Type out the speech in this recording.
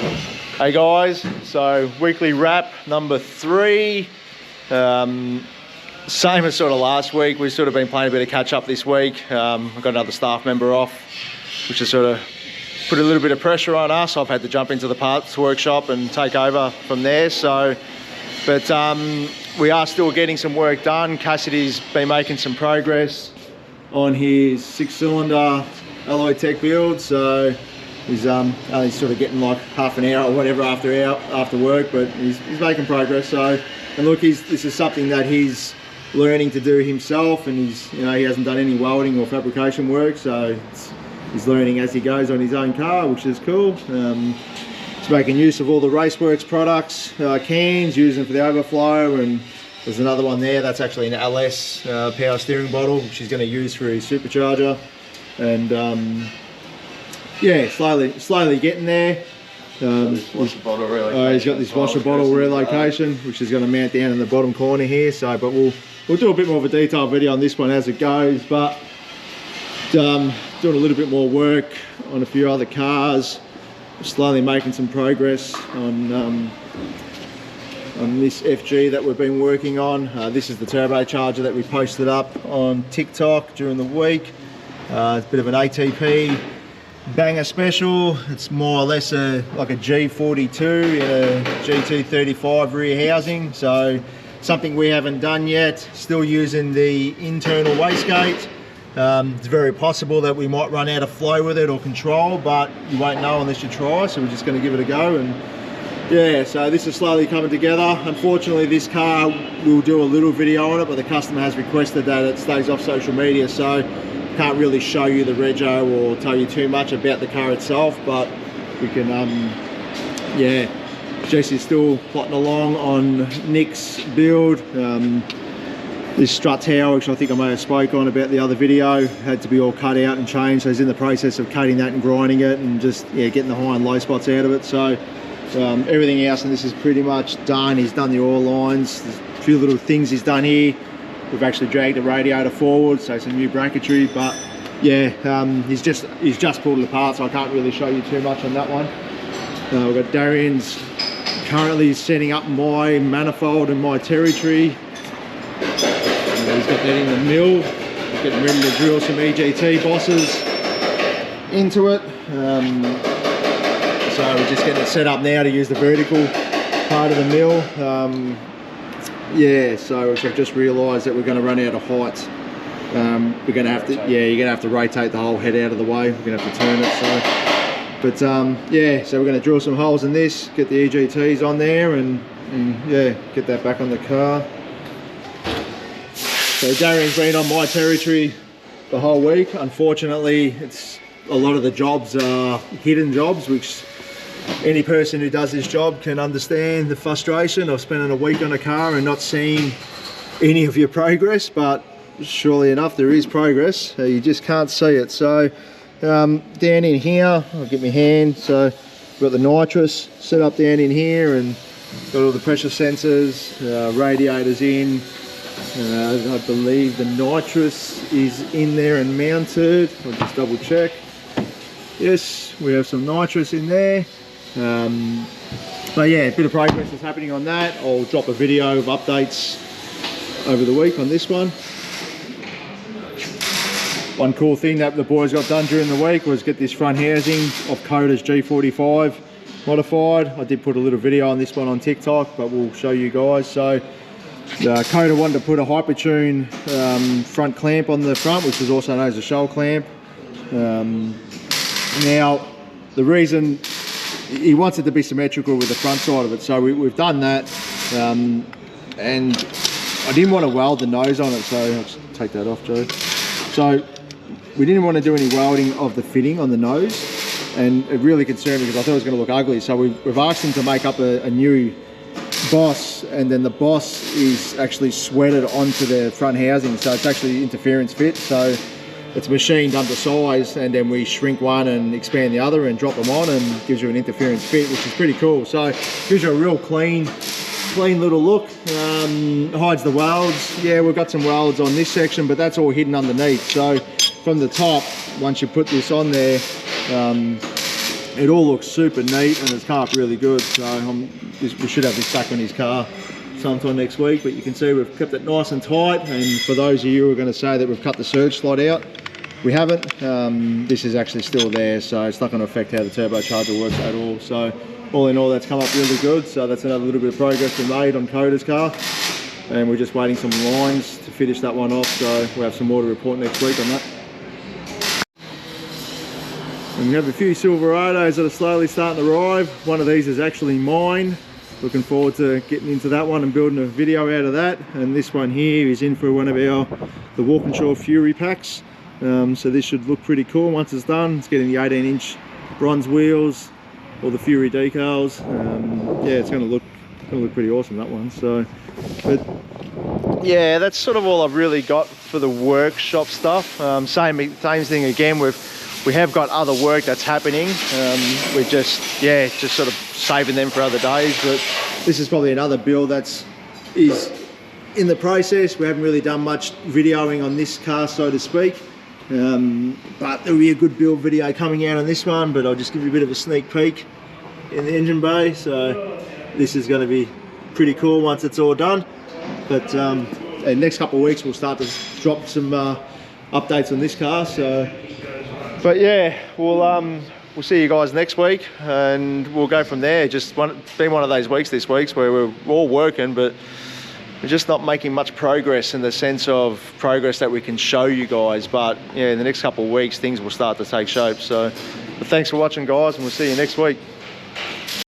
Hey guys, so weekly wrap number 3. Same as sort of last week. We've sort of been playing a bit of catch up this week. I've got another staff member off, which has sort of put a little bit of pressure on us. I've had to jump into the parts workshop and take over from there. So, but we are still getting some work done. Cassidy's been making some progress on his 6-cylinder alloy tech build. So he's only sort of getting like half an hour or whatever after work, but he's making progress. So, and look, this is something that he's learning to do himself, and he hasn't done any welding or fabrication work, so he's learning as he goes on his own car, which is cool. He's making use of all the Raceworks products, cans, using for the overflow, and there's another one there that's actually an LS power steering bottle, which he's going to use for his supercharger. And yeah, slowly getting there. He's got this washer bottle relocation, which is going to mount down in the bottom corner here. So, but we'll do a bit more of a detailed video on this one as it goes. But doing a little bit more work on a few other cars, slowly making some progress on this FG that we've been working on. This is the turbocharger that we posted up on TikTok during the week. It's a bit of an ATP banger special. It's more or less like a G42 in a GT35 rear housing, so something we haven't done yet. Still using the internal wastegate. It's very possible that we might run out of flow with it or control, but you won't know unless you try, so we're just going to give it a go. And yeah, so this is slowly coming together. Unfortunately, this car, we'll do a little video on it, but the customer has requested that it stays off social media, so can't really show you the Rego or tell you too much about the car itself. But we can, yeah, Jesse's still plotting along on Nick's build. This strut tower, which I think I may have spoke on about the other video, had to be all cut out and changed, so he's in the process of cutting that and grinding it and just getting the high and low spots out of it. So everything else, and this is pretty much done. He's done the oil lines. There's a few little things he's done here. We've actually dragged the radiator forward, so some new bracketry. But yeah, he's just pulled it apart, so I can't really show you too much on that one. We've got Darren's currently setting up my manifold in my territory. He's got that in the mill. He's getting ready to drill some EGT bosses into it. So we're just getting it set up now to use the vertical part of the mill. Yeah, so I've just realised that we're going to run out of height. We're going to have to, you're going to have to rotate the whole head out of the way. We're going to have to turn it. So, but yeah, so we're going to drill some holes in this, get the EGTs on there, and yeah, get that back on the car. So Darren's been on my territory the whole week. Unfortunately, a lot of the jobs are hidden jobs, which any person who does this job can understand the frustration of spending a week on a car and not seeing any of your progress. But surely enough, there is progress. You just can't see it. So down in here, I'll get my hand. So we've got the nitrous set up down in here, and got all the pressure sensors, radiators in. I believe the nitrous is in there and mounted. I'll just double check. Yes, we have some nitrous in there. But yeah, a bit of progress is happening on that. I'll drop a video of updates over the week on this one. One cool thing that the boys got done during the week was get this front housing of Coda's G45 modified. I did put a little video on this one on TikTok, but we'll show you guys. So Coda wanted to put a Hypertune front clamp on the front, which is also known as a shoal clamp. Now, the reason he wants it to be symmetrical with the front side of it, so we've done that, and I didn't want to weld the nose on it, so I'll just take that off, Joe. So we didn't want to do any welding of the fitting on the nose, and it really concerned me because I thought it was going to look ugly. So we've asked him to make up a new boss, and then the boss is actually sweated onto the front housing, so it's actually interference fit. So it's machined undersized, and then we shrink one and expand the other and drop them on, and gives you an interference fit, which is pretty cool. So it gives you a real clean little look. Hides the welds. Yeah, we've got some welds on this section, but that's all hidden underneath. So from the top, once you put this on there, it all looks super neat and it's come up really good. So we should have this back on his car sometime next week, but you can see we've kept it nice and tight. And for those of you who are going to say that we've cut the surge slot out, we haven't. This is actually still there, so it's not going to affect how the turbocharger works at all. So all in all, that's come up really good. So that's another little bit of progress we made on Coda's car, and we're just waiting some lines to finish that one off. So we'll have some more to report next week on that. And we have a few Silverados that are slowly starting to arrive. One of these is actually mine. Looking forward to getting into that one and building a video out of that. And this one here is in for one of the Walkinshaw Fury packs. So this should look pretty cool once it's done. It's getting the 18-inch bronze wheels, all the Fury decals. Yeah, it's going to look pretty awesome, that one. So, but yeah, that's sort of all I've really got for the workshop stuff. Same thing again. We have got other work that's happening. We're just sort of saving them for other days. But this is probably another build is in the process. We haven't really done much videoing on this car, so to speak. But there'll be a good build video coming out on this one. But I'll just give you a bit of a sneak peek in the engine bay. So this is going to be pretty cool once it's all done. But in the next couple of weeks, we'll start to drop some updates on this car. So. But yeah, we'll see you guys next week, and we'll go from there. Just been one of those weeks this week where we're all working, but we're just not making much progress in the sense of progress that we can show you guys. But yeah, in the next couple of weeks, things will start to take shape. So, but thanks for watching, guys, and we'll see you next week.